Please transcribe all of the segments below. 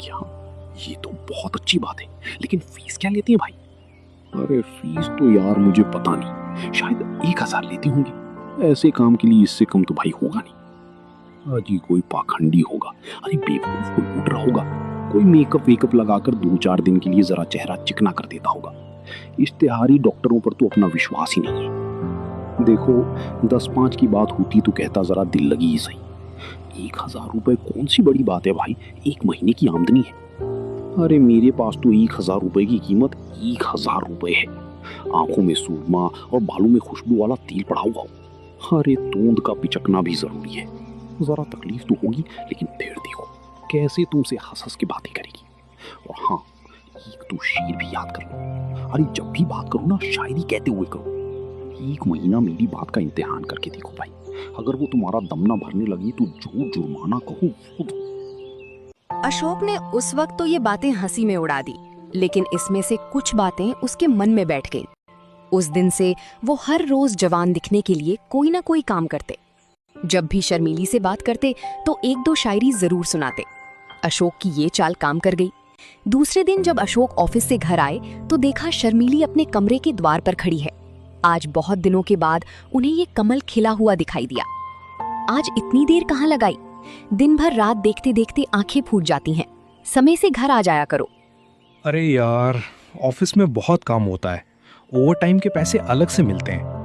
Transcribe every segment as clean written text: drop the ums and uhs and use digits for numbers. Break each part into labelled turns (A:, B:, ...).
A: क्या? ये तो बहुत अच्छी बात है, लेकिन फीस क्या लेती है भाई? अरे फीस तो यार मुझे पता नहीं, शायद 1,000 लेती होंगी। ऐसे काम के लिए इससे कम तो भाई होगा नहीं। अजी कोई पाखंडी होगा। अरे बेवकूफ कोई लूट रहा होगा। कोई मेकअप वेकअप लगाकर 2-4 दिन के लिए जरा चेहरा चिकना कर देता होगा। इश्तेहारी डॉक्टरों पर तो अपना विश्वास ही नहीं है। देखो 10-5 की बात होती तो कहता जरा दिल लगी ही सही। 1,000 रुपए कौन सी बड़ी बात है भाई, 1 महीने की आमदनी है। अरे मेरे पास तो 1,000 रुपए की कीमत 1,000 रुपए है। आंखों में सूरमा और बालों में खुशबू वाला तेल पड़ा हुआ हो। अरे तोंद का पिचकना भी जरूरी है। जरा तकलीफ तो होगी, लेकिन फिर देखो कैसे तुमसे हंस हंस के बातें करेगी। और हाँ, एक तो शेर भी याद कर लो। अरे जब भी बात करो ना शायरी कहते हुए करो। 1 महीना मेरी बात का इम्तिहान करके देखो भाई। अगर वो तुम्हारा दम ना भरने लगी तो जो जुर्माना कहो वो दो।
B: अशोक ने उस वक्त तो ये बातें हंसी में उड़ा दी, लेकिन इसमें से कुछ बातें उसके मन में बैठ गईं। उस दिन से वो हर रोज जवान दिखने के लिए कोई ना कोई काम करते। जब भी शर्मीली से बात करते तो 1-2 शायरी जरूर सुनाते। अशोक की ये चाल काम कर गई। दूसरे दिन जब अशोक ऑफिस से घर आए तो देखा शर्मीली अपने कमरे के द्वार पर खड़ी है। आज बहुत दिनों के बाद उन्हें ये कमल खिला हुआ दिखाई दिया। आज इतनी देर कहाँ लगाई? दिन भर रात देखते देखते आंखें फूट जाती हैं। समय से घर आ जाया करो।
C: अरे यार, ऑफिस में बहुत काम होता है। ओवर टाइम के पैसे अलग से मिलते हैं।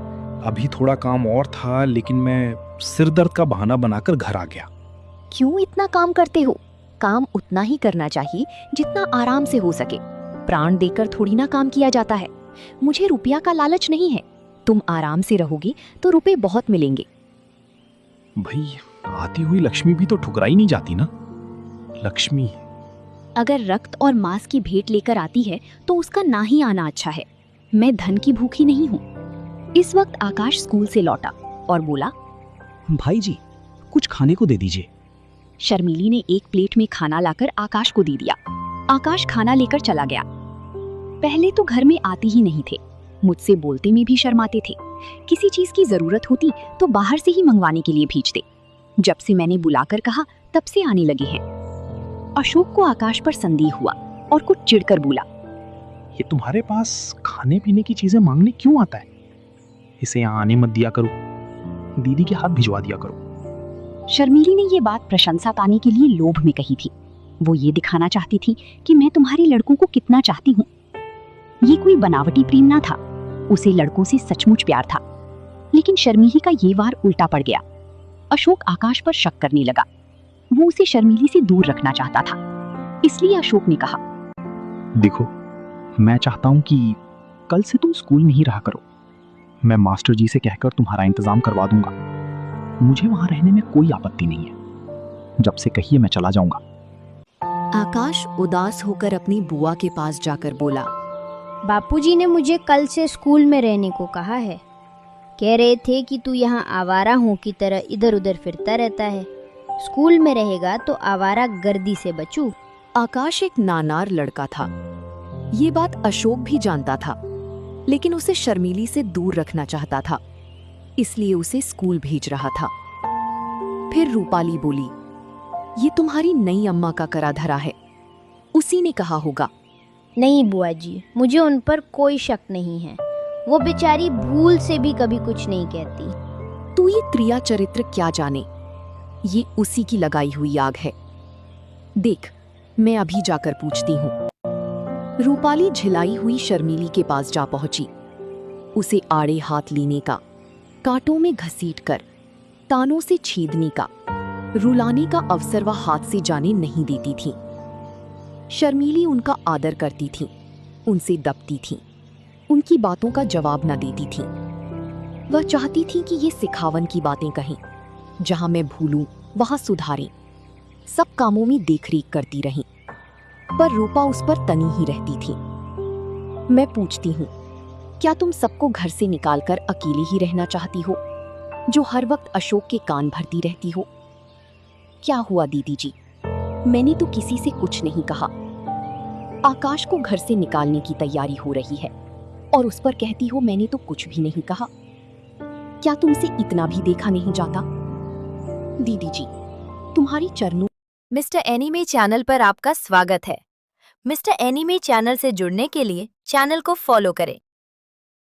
C: अभी थोड़ा काम और था, लेकिन मैं सिर दर्द का बहाना बनाकर घर आ गया।
B: क्यों इतना काम करते हो? काम उतना ही करना चाहिए जितना आराम से हो सके। प्राण देकर थोड़ी ना काम किया जाता है। मुझे रुपया का लालच नहीं है। तुम आराम से रहोगे तो रुपए बहुत मिलेंगे।
C: भाई, आती हुई लक्ष्मी भी तो ठुकराई नहीं जाती ना। लक्ष्मी
B: अगर रक्त और मांस की भेंट लेकर आती है तो उसका ना ही आना अच्छा है। मैं धन की भूखी नहीं हूँ। इस वक्त आकाश स्कूल से लौटा और बोला,
D: भाई जी कुछ खाने को दे दीजिए।
B: शर्मीली ने एक प्लेट में खाना लाकर आकाश को दे दिया। आकाश खाना लेकर चला गया। पहले तो घर में आते ही नहीं थे। मुझसे बोलते में भी शर्माते थे। किसी चीज की जरूरत होती तो बाहर से ही मंगवाने के लिए भेजते। जब से मैंने बुलाकर कहा तब से आने लगे हैं। अशोक को आकाश पर संदेह हुआ और कुछ चिढ़कर बोला,
D: ये तुम्हारे पास खाने पीने की चीजें मांगने क्यों आता है? इसे यहाँ आने मत दिया करो, दीदी के हाथ भिजवा दिया करो।
B: शर्मीली ने ये बात प्रशंसा पाने के लिए लोभ में कही थी। वो ये दिखाना चाहती थी कि मैं तुम्हारे लड़कों को कितना चाहती हूँ। ये कोई बनावटी प्रेम ना था। उसे लड़कों से सचमुच प्यार था। लेकिन शर्मीली का ये वार उल्टा पड़ गया। अशोक आकाश पर शक करने लगा। वो उसे शर्मीली से दूर रखना चाहता था। इसलिए अशोक ने कहा,
D: देखो, मैं चाहता हूँ कि कल से तुम स्कूल में ही रहा करो। मैं मास्टर जी से कहकर तुम्हारा इंतजाम करवा दूंगा। मुझे वहां रहने में कोई आपत्ति नहीं है। जब से कहिए मैं चला जाऊंगा।
B: आकाश उदास होकर अपनी बुआ के पास जाकर बोला,
E: बापूजी ने मुझे कल से स्कूल में रहने को कहा है। कह रहे थे कि तू यहाँ आवारा हूँ की तरह इधर उधर फिरता रहता है। स्कूल में रहेगा तो आवारा गर्दी से बचू।
B: आकाश एक नानार लड़का था। ये बात अशोक भी जानता था, लेकिन उसे शर्मीली से दूर रखना चाहता था। इसलिए उसे स्कूल भेज रहा था। फिर रूपाली बोली, ये तुम्हारी नई अम्मा का करा धरा है। उसी ने कहा होगा।
E: नहीं बुआ जी, मुझे उन पर कोई शक नहीं है। वो बेचारी भूल से भी कभी कुछ नहीं कहती।
B: तू ये क्रिया चरित्र क्या जाने, ये उसी की लगाई हुई आग है। देख, मैं अभी जाकर पूछती हूँ। रूपाली झिलाई हुई शर्मीली के पास जा पहुंची। उसे आड़े हाथ लेने का, कांटों में घसीटकर, तानों से छेदने का, रुलाने का अवसर वह हाथ से जाने नहीं देती थी। शर्मीली उनका आदर करती थी, उनसे दबती थी, उनकी बातों का जवाब न देती थी। वह चाहती थी कि ये सिखावन की बातें कहें, जहां मैं भूलूं वहां सुधारें, सब कामों में देखरेख करती रहीं। पर रूपा उस पर तनी ही रहती थी। मैं पूछती हूँ, क्या तुम सबको घर से निकालकर अकेले ही रहना चाहती हो, जो हर वक्त अशोक के कान भरती रहती हो? क्या हुआ दीदी जी, मैंने तो किसी से कुछ नहीं कहा। आकाश को घर से निकालने की तैयारी हो रही है और उस पर कहती हो मैंने तो कुछ भी नहीं कहा। क्या तुमसे इतना भी देखा नहीं जाता? दीदी जी, तुम्हारी चरणों
F: मिस्टर एनीमे चैनल पर आपका स्वागत है। मिस्टर एनीमे चैनल से जुड़ने के लिए चैनल को फॉलो करें